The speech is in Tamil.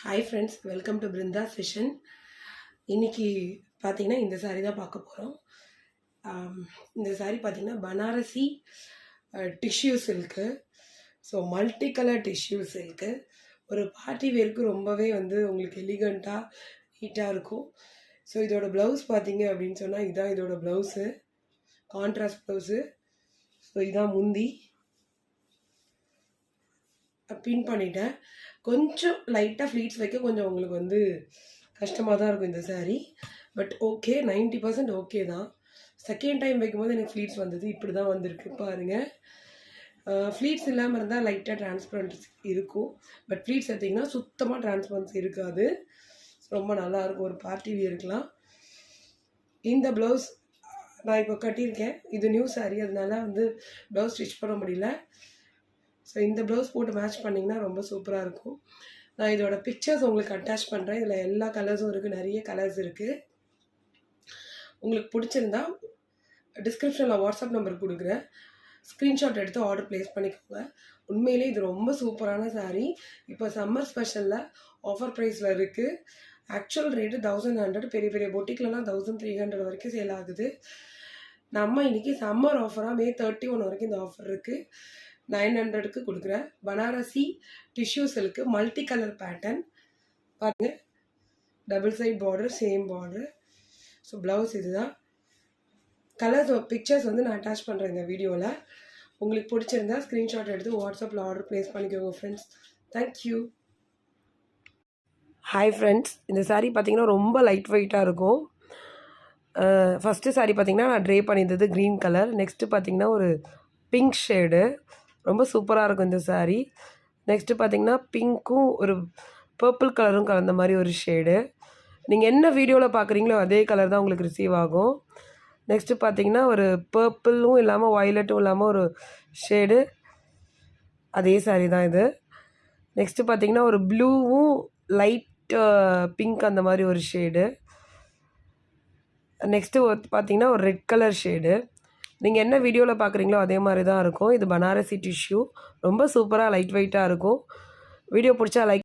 Hi friends, welcome to Brinda fashion. இன்றைக்கி பார்த்தீங்கன்னா இந்த சாரீ தான் பார்க்க போகிறோம். இந்த சாரீ பார்த்தீங்கன்னா Banarasi tissue silk. So multi colour tissue silk. ஒரு பார்ட்டி வேருக்கு ரொம்பவே உங்களுக்கு எலிகண்ட்டாக நீட்டாக இருக்கும். ஸோ இதோட ப்ளவுஸ் பார்த்தீங்க அப்படின்னு சொன்னால் இதுதான் இதோட ப்ளவுஸு, கான்ட்ராஸ்ட் ப்ளவுஸு. ஸோ இதான் முந்தி பின் பண்ணிட்டேன். கொஞ்சம் லைட்டாக ஃப்ளீட்ஸ் வைக்க கொஞ்சம் உங்களுக்கு கஷ்டமாக தான் இருக்கும் இந்த சாரீ. பட் ஓகே, 90% ஓகே தான். செகண்ட் டைம் வைக்கும்போது எனக்கு ஃப்ளீட்ஸ் வந்தது, இப்படி தான் வந்திருக்கு பாருங்கள். ஃப்ளீட்ஸ் இல்லாமல் இருந்தால் லைட்டாக டிரான்ஸ்பரன்ஸ் இருக்கும். பட் ஃப்ளீட்ஸ் எடுத்திங்கன்னா சுத்தமாக டிரான்ஸ்பரன்ஸ் இருக்காது. ரொம்ப நல்லாயிருக்கும், ஒரு பார்ட்டி வியருக்கலாம். இந்த ப்ளவுஸ் நான் இப்போ கட்டியிருக்கேன். இது நியூ சாரீ, அதனால ப்ளவுஸ் ஸ்டிச் பண்ண முடியல. ஸோ இந்த ப்ளவுஸ் போட்டு மேட்ச் பண்ணிங்கன்னா ரொம்ப சூப்பராக இருக்கும். நான் இதோட பிக்சர்ஸ் உங்களுக்கு அட்டாச் பண்ணுறேன். இதில் எல்லா கலர்ஸும் இருக்குது, நிறைய கலர்ஸ் இருக்குது. உங்களுக்கு பிடிச்சிருந்தா டிஸ்கிரிப்ஷனில் வாட்ஸ்அப் நம்பர் கொடுக்குறேன், ஸ்க்ரீன்ஷாட் எடுத்து ஆர்டர் ப்ளேஸ் பண்ணிக்கோங்க. உண்மையிலே இது ரொம்ப சூப்பரான சாரீ. இப்போ சம்மர் ஸ்பெஷலில் ஆஃபர் ப்ரைஸில் இருக்குது. ஆக்சுவல் ரேட்டு 1100, பெரிய பெரிய பொட்டிக்லலாம் 1300 வரைக்கும் சேல் ஆகுது. நம்ம இன்றைக்கி சம்மர் ஆஃபராக May 31 வரைக்கும் இந்த ஆஃபர் இருக்குது. 900க்கு கொடுக்குறேன். Banarasi tissue silk, multi colour pattern பாருங்கள். Double side border, same border. So blouse இதுதான். கலர்ஸ் பிக்சர்ஸ் நான் அட்டாச் பண்ணுறேன் இந்த வீடியோவில். உங்களுக்கு பிடிச்சிருந்தா ஸ்க்ரீன்ஷாட் எடுத்து வாட்ஸ்அப்பில் ஆர்டர் ப்ளேஸ் பண்ணிக்கோங்க ஃப்ரெண்ட்ஸ். தேங்க்யூ. ஹாய் ஃப்ரெண்ட்ஸ், இந்த சாரீ பார்த்திங்கன்னா ரொம்ப லைட் வெயிட்டாக இருக்கும். ஃபஸ்ட்டு சாரீ பார்த்திங்கன்னா நான் ட்ரே பண்ணியிருந்தது க்ரீன் கலர். நெக்ஸ்ட்டு பார்த்திங்கன்னா ஒரு பிங்க் ஷேடு, ரொம்ப சூப்பராக இருக்கும் இந்த சாரீ. நெக்ஸ்ட்டு பார்த்திங்கன்னா பிங்க்கும் ஒரு பர்பிள் கலரும் கலந்த மாதிரி ஒரு ஷேடு. நீங்கள் என்ன வீடியோவில் பார்க்குறீங்களோ அதே கலர் தான் உங்களுக்கு ரிசீவ் ஆகும். நெக்ஸ்ட்டு பார்த்திங்கன்னா ஒரு பர்பிளும் இல்லாமல் வயலட்டும் இல்லாமல் ஒரு ஷேடு, அதே சாரீ தான் இது. நெக்ஸ்ட்டு பார்த்திங்கன்னா ஒரு ப்ளூவும் லைட் பிங்க் அந்த மாதிரி ஒரு ஷேடு. நெக்ஸ்ட்டு பார்த்திங்கன்னா ஒரு ரெட் கலர் ஷேடு. நீங்கள் என்ன வீடியோவில் பார்க்குறீங்களோ அதே மாதிரி தான் இருக்கும். இது பனாரசி டிஷ்யூ, ரொம்ப சூப்பராக லைட் வெயிட்டாக இருக்கும். வீடியோ பிடிச்சா லைக்